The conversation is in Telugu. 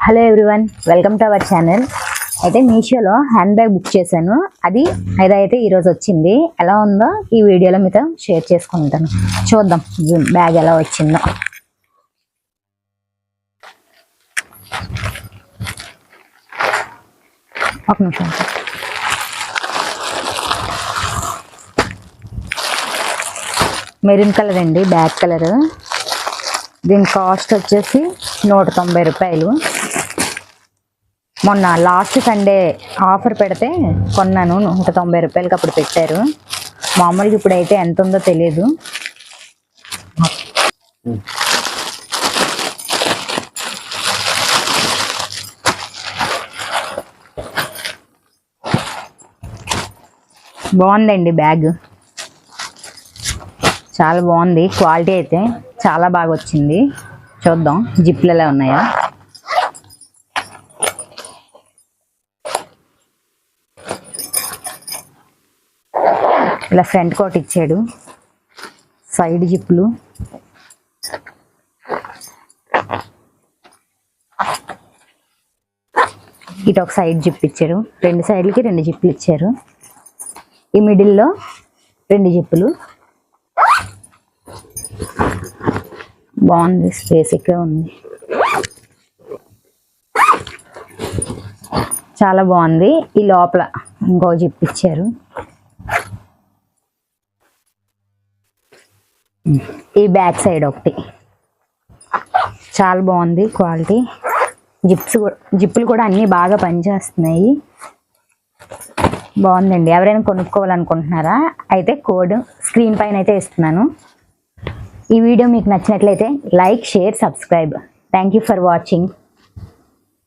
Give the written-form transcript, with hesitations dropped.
Hello everyone, welcome to our channel. అయితే మీషోలో హ్యాండ్ బ్యాగ్ బుక్ చేశాను. అదైతే ఈరోజు వచ్చింది. ఎలా ఉందో ఈ వీడియోలో మీతో షేర్ చేసుకుంటాను. చూద్దాం బ్యాగ్ ఎలా వచ్చిందో. ఒక నిమిషం. మెరూన్ కలర్ అండి, బ్యాగ్ కలర్. దీని కాస్ట్ వచ్చేసి 190 రూపాయలు. మొన్న లాస్ట్ సండే ఆఫర్ పెడితే కొన్నాను, 190 రూపాయలకి అప్పుడు పెట్టారు. మామూలుగా ఇప్పుడైతే ఎంత ఉందో తెలియదు. బాగుందండి బ్యాగ్, చాలా బాగుంది. క్వాలిటీ అయితే చాలా బాగా వచ్చింది. చూద్దాం జిప్లు ఎలా ఉన్నాయా. ఇలా ఫ్రంట్ కోట్ ఇచ్చాడు, సైడ్ జిప్లు. ఇటు ఒక సైడ్ జిప్ ఇచ్చారు, రెండు సైడ్లకి 2 జిప్లు ఇచ్చారు. ఈ మిడిల్లో 2 జిప్పులు. బాగుంది, స్పేసిక్గా ఉంది, చాలా బాగుంది. ఈ లోపల ఇంకో జిప్ ఇచ్చారు. ఈ బ్యాక్ సైడ్ ఒకటి చాలా బాగుంది క్వాలిటీ. జిప్పులు కూడా అన్నీ బాగా పనిచేస్తున్నాయి. బాగుందండి. ఎవరైనా కొనుక్కోవాలనుకుంటున్నారా అయితే కోడ్ స్క్రీన్ పైన అయితే ఇస్తున్నాను. ఈ వీడియో మీకు నచ్చినట్లయితే like, share, subscribe. Thank you for watching.